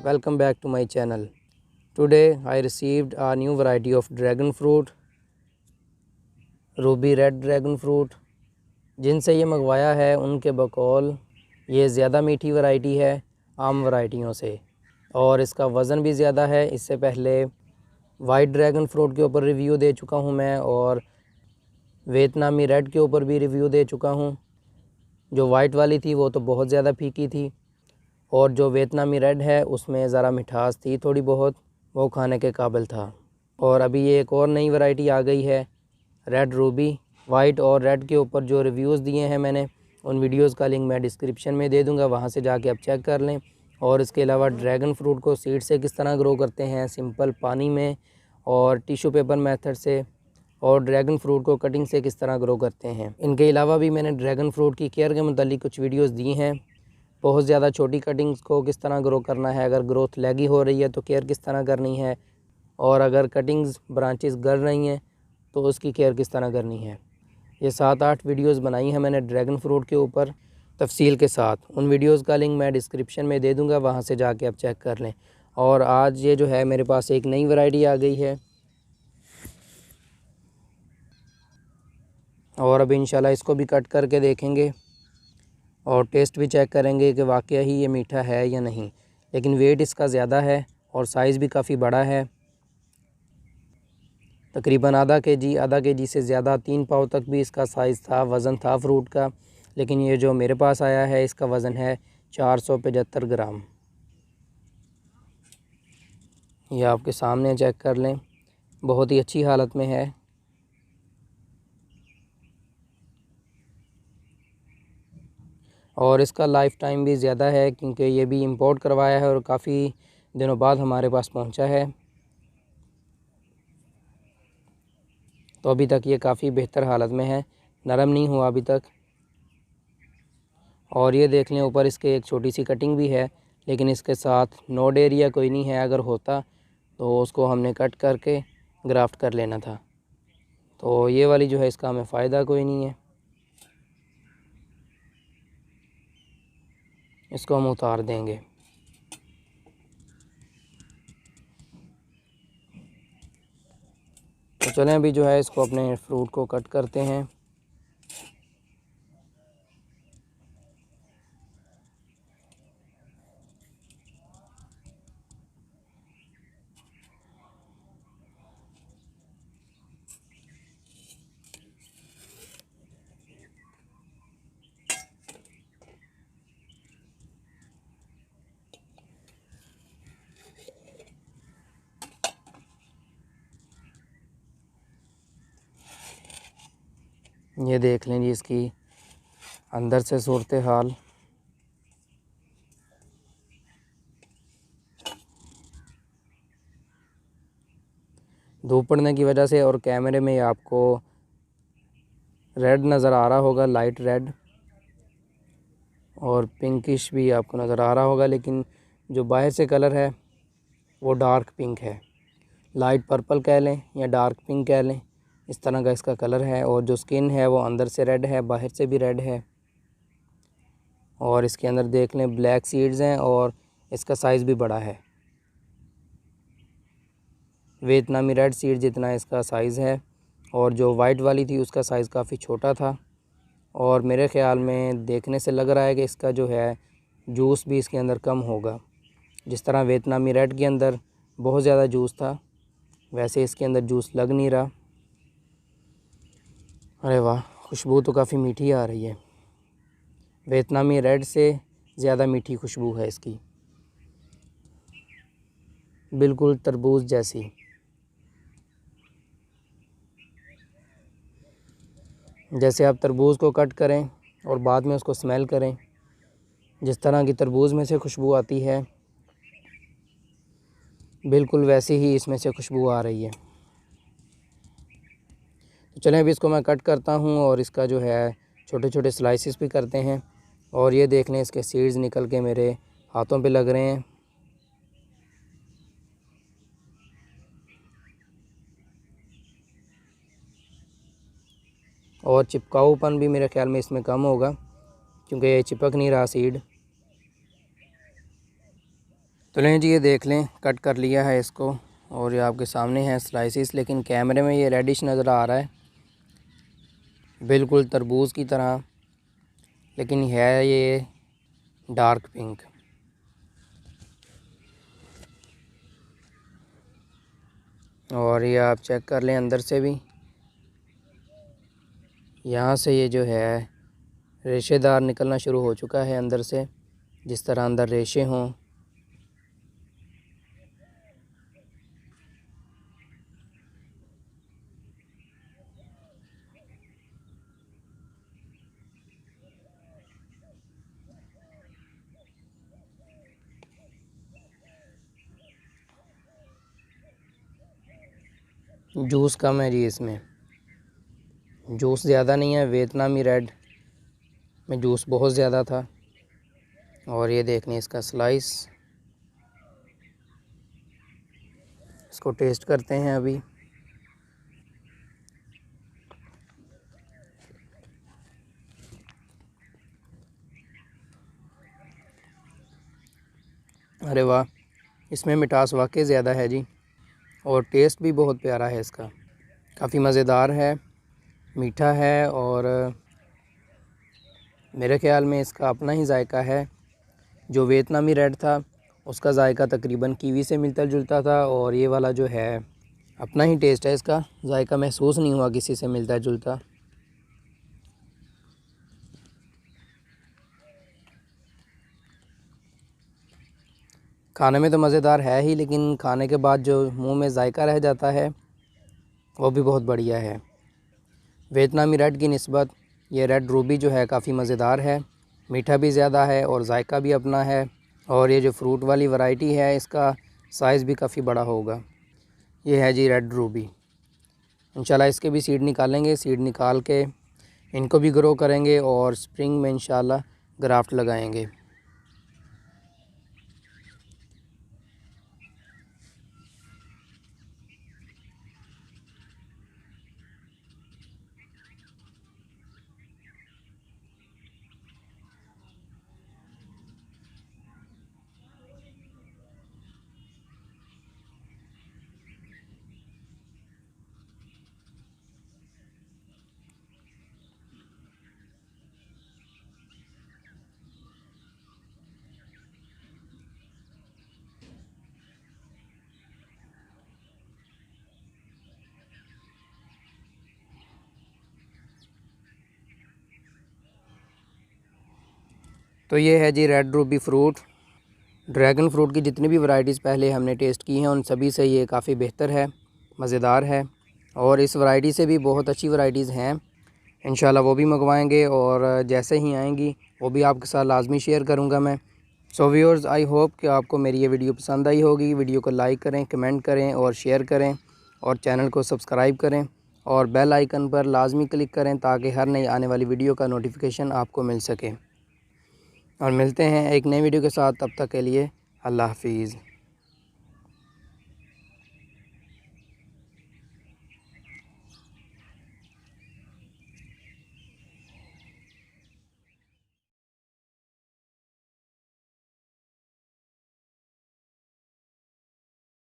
welcome back to my channel. Today I received a new variety of dragon fruit, Ruby red dragon fruit. जिनसे ये मंगवाया है उनके बकौल ये ज़्यादा मीठी वैरायटी है आम वैरायटियों से, और इसका वज़न भी ज़्यादा है। इससे पहले वाइट ड्रैगन फ्रूट के ऊपर रिव्यू दे चुका हूँ मैं, और वियतनामी रेड के ऊपर भी रिव्यू दे चुका हूँ। जो वाइट वाली थी वो तो बहुत ज़्यादा फीकी थी, और जो वियतनामी रेड है उसमें ज़रा मिठास थी थोड़ी बहुत, वो खाने के काबिल था। और अभी ये एक और नई वैरायटी आ गई है रेड रूबी। वाइट और रेड के ऊपर जो रिव्यूज़ दिए हैं मैंने, उन वीडियोज़ का लिंक मैं डिस्क्रिप्शन में दे दूँगा, वहाँ से जाके आप चेक कर लें। और इसके अलावा ड्रैगन फ्रूट को सीड से किस तरह ग्रो करते हैं, सिंपल पानी में और टिश्यू पेपर मेथड से, और ड्रैगन फ्रूट को कटिंग से किस तरह ग्रो करते हैं। इनके अलावा भी मैंने ड्रैगन फ्रूट की केयर के मुतालिक कुछ वीडियोज़ दी हैं। बहुत ज़्यादा छोटी कटिंग्स को किस तरह ग्रो करना है, अगर ग्रोथ लैगी हो रही है तो केयर किस तरह करनी है, और अगर कटिंग्स ब्रांचेस गल रही हैं तो उसकी केयर किस तरह करनी है। ये 7-8 वीडियोज़ बनाई हैं मैंने ड्रैगन फ्रूट के ऊपर तफसील के साथ। उन वीडियोज़ का लिंक मैं डिस्क्रिप्शन में दे दूँगा, वहाँ से जाके आप चेक कर लें। और आज ये जो है मेरे पास एक नई वैरायटी आ गई है, और अब इंशाल्लाह इसको भी कट करके देखेंगे और टेस्ट भी चेक करेंगे कि वाकई ही ये मीठा है या नहीं। लेकिन वेट इसका ज़्यादा है और साइज़ भी काफ़ी बड़ा है, तकरीबन आधा केजी से ज़्यादा, 3 पाव तक भी इसका साइज़ था, वज़न था फ्रूट का। लेकिन ये जो मेरे पास आया है इसका वज़न है 475 ग्राम। ये आपके सामने चेक कर लें, बहुत ही अच्छी हालत में है। और इसका लाइफ टाइम भी ज़्यादा है क्योंकि ये भी इंपोर्ट करवाया है और काफ़ी दिनों बाद हमारे पास पहुंचा है। तो अभी तक ये काफ़ी बेहतर हालत में है, नरम नहीं हुआ अभी तक। और ये देख लें ऊपर इसके एक छोटी सी कटिंग भी है, लेकिन इसके साथ नोड एरिया कोई नहीं है। अगर होता तो उसको हमने कट करके ग्राफ्ट कर लेना था। तो ये वाली जो है इसका हमें फ़ायदा कोई नहीं है। इसको हम उतार देंगे। तो चलें अभी जो है इसको अपने फ्रूट को कट करते हैं। ये देख लें जी इसकी अंदर से सूरत हाल। धूप पड़ने की वजह से और कैमरे में आपको रेड नज़र आ रहा होगा, लाइट रेड, और पिंकिश भी आपको नज़र आ रहा होगा, लेकिन जो बाहर से कलर है वो डार्क पिंक है। लाइट पर्पल कह लें या डार्क पिंक कह लें, इस तरह का इसका कलर है। और जो स्किन है वो अंदर से रेड है, बाहर से भी रेड है। और इसके अंदर देख लें ब्लैक सीड्स हैं, और इसका साइज़ भी बड़ा है। वियतनामी रेड सीड जितना इसका साइज़ है, और जो वाइट वाली थी उसका साइज़ काफ़ी छोटा था। और मेरे ख़्याल में देखने से लग रहा है कि इसका जो है जूस भी इसके अंदर कम होगा। जिस तरह वियतनामी रेड के अंदर बहुत ज़्यादा जूस था, वैसे इसके अंदर जूस लग नहीं रहा। अरे वाह, खुशबू तो काफ़ी मीठी आ रही है। वियतनामी रेड से ज़्यादा मीठी खुशबू है इसकी, बिल्कुल तरबूज जैसी। जैसे आप तरबूज को कट करें और बाद में उसको स्मेल करें, जिस तरह की तरबूज में से खुशबू आती है, बिल्कुल वैसे ही इसमें से खुशबू आ रही है। तो चलें अभी इसको मैं कट करता हूँ और इसका जो है छोटे छोटे स्लाइसिस भी करते हैं। और ये देख लें इसके सीड्स निकल के मेरे हाथों पे लग रहे हैं। और चिपकाऊपन भी मेरे ख्याल में इसमें कम होगा, क्योंकि ये चिपक नहीं रहा सीड। तो लें जी, ये देख लें, कट कर लिया है इसको और ये आपके सामने है स्लाइसिस, लेकिन कैमरे में ये रेडिश नज़र आ रहा है, बिल्कुल तरबूज की तरह, लेकिन है ये डार्क पिंक। और ये आप चेक कर लें अंदर से भी, यहाँ से ये जो है रेशेदार निकलना शुरू हो चुका है अंदर से, जिस तरह अंदर रेशे हों। जूस कम है जी इसमें, जूस ज़्यादा नहीं है। वियतनामी रेड में जूस बहुत ज़्यादा था। और ये देखने इसका स्लाइस, इसको टेस्ट करते हैं अभी। अरे वाह, इसमें मिठास वाकई ज़्यादा है जी, और टेस्ट भी बहुत प्यारा है इसका, काफ़ी मज़ेदार है, मीठा है। और मेरे ख़्याल में इसका अपना ही जायका है। जो वियतनामी रेड था उसका जायका तकरीबन कीवी से मिलता जुलता था, और ये वाला जो है अपना ही टेस्ट है, इसका जायका महसूस नहीं हुआ किसी से मिलता जुलता। खाने में तो मज़ेदार है ही, लेकिन खाने के बाद जो मुंह में जायका रह जाता है वो भी बहुत बढ़िया है। वियतनामी रेड की निस्बत ये रेड रूबी जो है काफ़ी मज़ेदार है, मीठा भी ज़्यादा है और जायका भी अपना है। और ये जो फ्रूट वाली वैरायटी है इसका साइज़ भी काफ़ी बड़ा होगा। ये है जी रेड रूबी। इंशाल्लाह इसके भी सीड निकालेंगे, सीड निकाल के इनको भी ग्रो करेंगे और स्प्रिंग में इंशाल्लाह ग्राफ्ट लगाएंगे। तो ये है जी red ruby fruit. Dragon fruit की जितनी भी वैरायटीज़ पहले हमने टेस्ट की हैं उन सभी से ये काफ़ी बेहतर है, मज़ेदार है। और इस वैरायटी से भी बहुत अच्छी वैरायटीज़ हैं, इंशाल्लाह वो भी मंगवाएंगे और जैसे ही आएंगी वो भी आपके साथ लाजमी शेयर करूँगा मैं। सो व्यूअर्स, आई होप कि आपको मेरी ये वीडियो पसंद आई होगी। वीडियो को लाइक करें, कमेंट करें और शेयर करें, और चैनल को सब्सक्राइब करें और बेल आइकन पर लाजमी क्लिक करें ताकि हर नई आने वाली वीडियो का नोटिफिकेशन आपको मिल सके। और मिलते हैं एक नई वीडियो के साथ, तब तक के लिए अल्लाह हाफिज़।